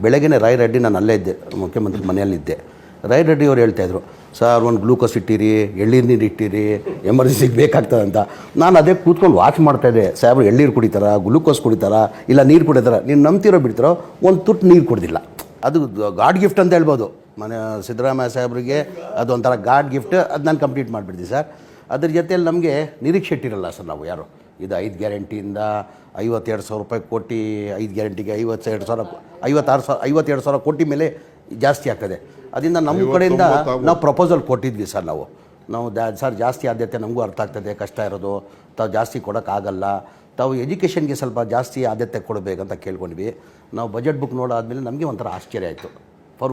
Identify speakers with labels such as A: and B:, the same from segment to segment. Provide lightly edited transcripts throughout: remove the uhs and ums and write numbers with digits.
A: ಬೆಳಗ್ಗೆ ರಾಯ್ ರೆಡ್ಡಿ ನಾನು ಅಲ್ಲೇ ಇದ್ದೆ, ಮುಖ್ಯಮಂತ್ರಿ ಮನೆಯಲ್ಲಿದ್ದೆ. ರಾಯ್ ರೆಡ್ಡಿ ಅವ್ರು ಹೇಳ್ತಾಯಿದ್ರು, ಸರ್ ಒಂದು ಗ್ಲೂಕೋಸ್ ಇಟ್ಟಿರಿ, ಎಳ್ಳೀರು ನೀರು ಇಟ್ಟಿರಿ, ಎಮರ್ಜೆನ್ಸಿಗೆ ಬೇಕಾಗ್ತದೆ ಅಂತ. ನಾನು ಅದೇ ಕೂತ್ಕೊಂಡು ವಾಚ್ ಮಾಡ್ತಾಯಿದ್ದೆ. ಸಾಹೇಬ್ರು ಎಳ್ಳೀರು ಕುಡಿತಾರ, ಗ್ಲೂಕೋಸ್ ಕುಡಿತಾರ, ಇಲ್ಲ ನೀರು ಕುಡಿತಾರ. ನೀನು ನಂಬ್ತಿರೋ ಬಿಡ್ತಾರೋ ಒಂದು ತುಟ್ಟು ನೀರು ಕುಡ್ದಿಲ್ಲ. ಅದು ಗಾಡ್ ಗಿಫ್ಟ್ ಅಂತ ಹೇಳ್ಬೋದು. ಮನೆ ಸಿದ್ದರಾಮಯ್ಯ ಸಾಹೇಬ್ರಿಗೆ ಅದು ಒಂಥರ ಗಾಡ್ ಗಿಫ್ಟ್. ಅದು ನಾನು ಕಂಪ್ಲೀಟ್ ಮಾಡಿಬಿಡ್ತೀನಿ ಸರ್. ಅದ್ರ ಜೊತೆಯಲ್ಲಿ ನಮಗೆ ನಿರೀಕ್ಷೆ ಇಟ್ಟಿರಲ್ಲ ಸರ್ ನಾವು ಯಾರು. ಇದು 5 ಗ್ಯಾರಂಟಿಯಿಂದ 52,000 ರೂಪಾಯಿ ಕೋಟಿ, 5 ಗ್ಯಾರಂಟಿಗೆ 52,000 ಕೋಟಿ ಮೇಲೆ ಜಾಸ್ತಿ ಆಗ್ತದೆ. ಅದರಿಂದ ನಮ್ಮ ಕಡೆಯಿಂದ ನಾವು ಪ್ರಪೋಸಲ್ ಕೊಟ್ಟಿದ್ವಿ ಸರ್. ನಾವು ಸರ್ ಜಾಸ್ತಿ ಆದ್ಯತೆ ನಮಗೂ ಅರ್ಥ ಆಗ್ತದೆ, ಕಷ್ಟ ಇರೋದು, ತಾವು ಜಾಸ್ತಿ ಕೊಡೋಕ್ಕಾಗಲ್ಲ, ತಾವು ಎಜುಕೇಷನ್ಗೆ ಸ್ವಲ್ಪ ಜಾಸ್ತಿ ಆದ್ಯತೆ ಕೊಡಬೇಕಂತ ಕೇಳ್ಕೊಂಡ್ವಿ. ನಾವು ಬಜೆಟ್ ಬುಕ್ ನೋಡಾದ್ಮೇಲೆ ನಮಗೆ ಒಂಥರ ಆಶ್ಚರ್ಯ ಆಯಿತು.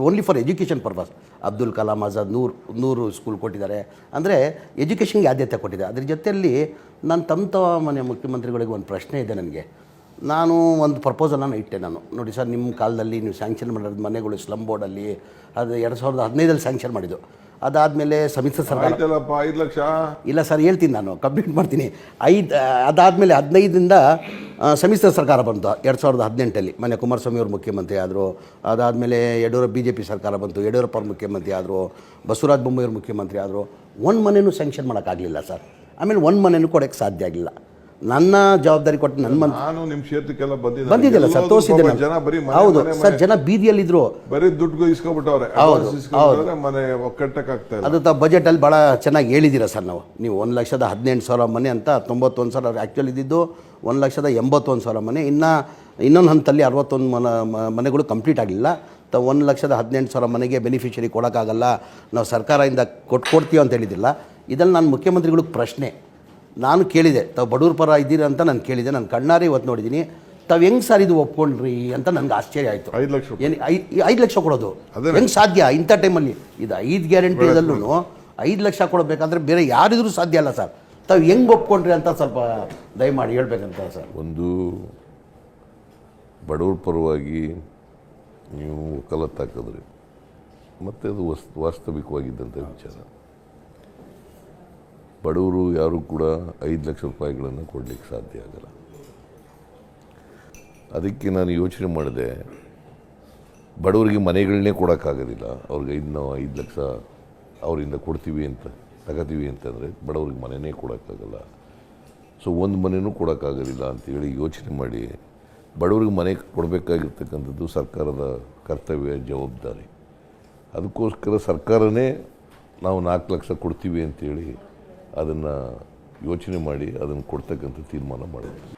A: Only for education purpose Abdul Kalam Azad 100 school ಕೊಟ್ಟಿದ್ದಾರೆ. ಅಂದರೆ ಎಜುಕೇಷನ್ಗೆ ಆದ್ಯತೆ ಕೊಟ್ಟಿದೆ. ಅದ್ರ ಜೊತೆಯಲ್ಲಿ ನಾನು ತಮ್ಮ ಮನೆ ಮುಖ್ಯಮಂತ್ರಿಗಳಿಗೆ ಒಂದು ಪ್ರಶ್ನೆ ಇದೆ ನನಗೆ. ನಾನು ಒಂದು ಪ್ರಪೋಸಲನ್ನು ಇಟ್ಟೆ. ನಾನು ನೋಡಿ ಸರ್, ನಿಮ್ಮ ಕಾಲದಲ್ಲಿ ನೀವು ಸ್ಯಾಂಕ್ಷನ್ ಮಾಡಿರೋದು ಮನೆಗಳು ಸ್ಲಮ್ ಬೋರ್ಡಲ್ಲಿ ಅದು 2015 ಸ್ಯಾಂಕ್ಷನ್ ಮಾಡಿದ್ದು. ಅದಾದಮೇಲೆ ಸಮ್ಮಿಶ್ರ ಸರ್ಕಾರ
B: 5 ಲಕ್ಷ
A: ಇಲ್ಲ ಸರ್, ಹೇಳ್ತೀನಿ, ನಾನು ಕಂಪ್ಲೀಟ್ ಮಾಡ್ತೀನಿ. ಅದಾದಮೇಲೆ 15ರಿಂದ ಸಮ್ಮಿಶ್ರ ಸರ್ಕಾರ ಬಂತು 2018 ಮನೆ ಕುಮಾರಸ್ವಾಮಿ ಅವರು ಮುಖ್ಯಮಂತ್ರಿ ಆದರು. ಅದಾದಮೇಲೆ BJP ಸರ್ಕಾರ ಬಂತು, ಯಡಿಯೂರಪ್ಪ ಅವರು ಮುಖ್ಯಮಂತ್ರಿ ಆದರು, ಬಸವರಾಜ ಬೊಮ್ಮಾಯಿ ಅವರು ಮುಖ್ಯಮಂತ್ರಿ ಆದರು. ಒಂದು ಮನೆಯೂ ಸ್ಯಾಂಕ್ಷನ್ ಮಾಡೋಕ್ಕಾಗಲಿಲ್ಲ ಸರ್. ಆಮೇಲೆ ಒಂದು ಮನೆಯೂ ಕೊಡೋಕ್ಕೆ ಸಾಧ್ಯ ಆಗಿಲ್ಲ. ನನ್ನ ಜವಾಬ್ದಾರಿ ಕೊಟ್ಟು
B: ನಾನು ನಿಮ್ಮ ಕ್ಷೇತ್ರಕ್ಕೆಲ್ಲ
A: ಬಂದಿದ್ದಿಲ್ಲ ಸರ್, ತೋರಿಸಿದ್ದೆ. ಹೌದು ಸರ್, ಜನ ಬೀದಿಯಲ್ಲಿದ್ದರು,
B: ಬರೀ ದುಡ್ಡು ಇಸ್ಕೊಬಿಟ್ಟವ್ರೆ. ಮನೆ ಕಟ್ಟಕ್ಕಾಗ್ತಾ ಇಲ್ಲ.
A: ಅದು ಬಜೆಟಲ್ಲಿ ಭಾಳ ಚೆನ್ನಾಗಿ ಹೇಳಿದ್ದೀರಾ ಸರ್. ನೀವು 1,18,000 ಮನೆ ಅಂತ 91,000 ಆ್ಯಕ್ಚುಲಿ ಇದ್ದಿದ್ದು 1,81,000 ಮನೆ. ಇನ್ನೊಂದು ಹಂತದಲ್ಲಿ 61 ಮನೆಗಳು ಕಂಪ್ಲೀಟ್ ಆಗಲಿಲ್ಲ. 1,18,000 ಮನೆಗೆ ಬೆನಿಫಿಷರಿ ಕೊಡೋಕ್ಕಾಗಲ್ಲ, ನಾವು ಸರ್ಕಾರದಿಂದ ಕೊಡ್ತೀವಿ ಅಂತ ಹೇಳಿದ್ದಿಲ್ಲ. ಇದರಲ್ಲಿ ನಾನು ಮುಖ್ಯಮಂತ್ರಿಗಳಿಗೆ ಪ್ರಶ್ನೆ ನಾನು ಕೇಳಿದೆ, ತಾವು ಬಡವ್ರ ಪರ ಇದ್ದೀರಾ ಅಂತ ನಾನು ಕೇಳಿದೆ. ನಾನು ಕಣ್ಣಾರೆ ಇವತ್ತು ನೋಡಿದ್ದೀನಿ. ತಾವು ಹೆಂಗೆ ಸರ್ ಇದು ಒಪ್ಕೊಂಡ್ರಿ ಅಂತ ನನಗೆ ಆಶ್ಚರ್ಯ ಆಯಿತು. 5 ಲಕ್ಷ ಕೊಡೋದು ಹೆಂಗೆ ಸಾಧ್ಯ ಇಂಥ ಟೈಮಲ್ಲಿ? ಇದು 5 ಗ್ಯಾರಂಟಿದಲ್ಲೂ 5 ಲಕ್ಷ ಕೊಡಬೇಕಾದ್ರೆ ಬೇರೆ ಯಾರಿದ್ರೂ ಸಾಧ್ಯ ಅಲ್ಲ ಸರ್. ತಾವು ಹೆಂಗೆ ಒಪ್ಕೊಂಡ್ರಿ ಅಂತ ಸ್ವಲ್ಪ ದಯಮಾಡಿ ಹೇಳ್ಬೇಕಂತ ಸರ್.
C: ಒಂದು ಬಡವ್ರ ಪರವಾಗಿ ನೀವು ವಕಾಲತ್ತು ಹಾಕಿದ್ರಿ, ಮತ್ತು ಅದು ವಾಸ್ತವಿಕವಾಗಿದ್ದಂಥ ವಿಚಾರ. ಬಡವರು ಯಾರೂ ಕೂಡ 5 ಲಕ್ಷ ರೂಪಾಯಿಗಳನ್ನು ಕೊಡಲಿಕ್ಕೆ ಸಾಧ್ಯ ಆಗಲ್ಲ. ಅದಕ್ಕೆ ನಾನು ಯೋಚನೆ ಮಾಡಿದೆ, ಬಡವರಿಗೆ ಮನೆಗಳನ್ನೇ ಕೊಡೋಕ್ಕಾಗೋದಿಲ್ಲ. ಅವ್ರಿಗೆ 5 ಲಕ್ಷ ಅವರಿಂದ ಕೊಡ್ತೀವಿ ಅಂತ ತಗೋತೀವಿ ಅಂತಂದರೆ ಬಡವ್ರಿಗೆ ಮನೆಯೇ ಕೊಡೋಕ್ಕಾಗಲ್ಲ. ಸೊ ಒಂದು ಮನೆಯೂ ಕೊಡೋಕ್ಕಾಗೋದಿಲ್ಲ ಅಂತೇಳಿ ಯೋಚನೆ ಮಾಡಿ, ಬಡವ್ರಿಗೆ ಮನೆ ಕೊಡಬೇಕಾಗಿರ್ತಕ್ಕಂಥದ್ದು ಸರ್ಕಾರದ ಕರ್ತವ್ಯ, ಜವಾಬ್ದಾರಿ. ಅದಕ್ಕೋಸ್ಕರ ಸರ್ಕಾರನೇ ನಾವು 4 ಲಕ್ಷ ಕೊಡ್ತೀವಿ ಅಂತೇಳಿ ಅದನ್ನು ಯೋಚನೆ ಮಾಡಿ ಅದನ್ನು ಕೊಡ್ತಕ್ಕಂಥ ತೀರ್ಮಾನ ಮಾಡಿದ್ವಿ.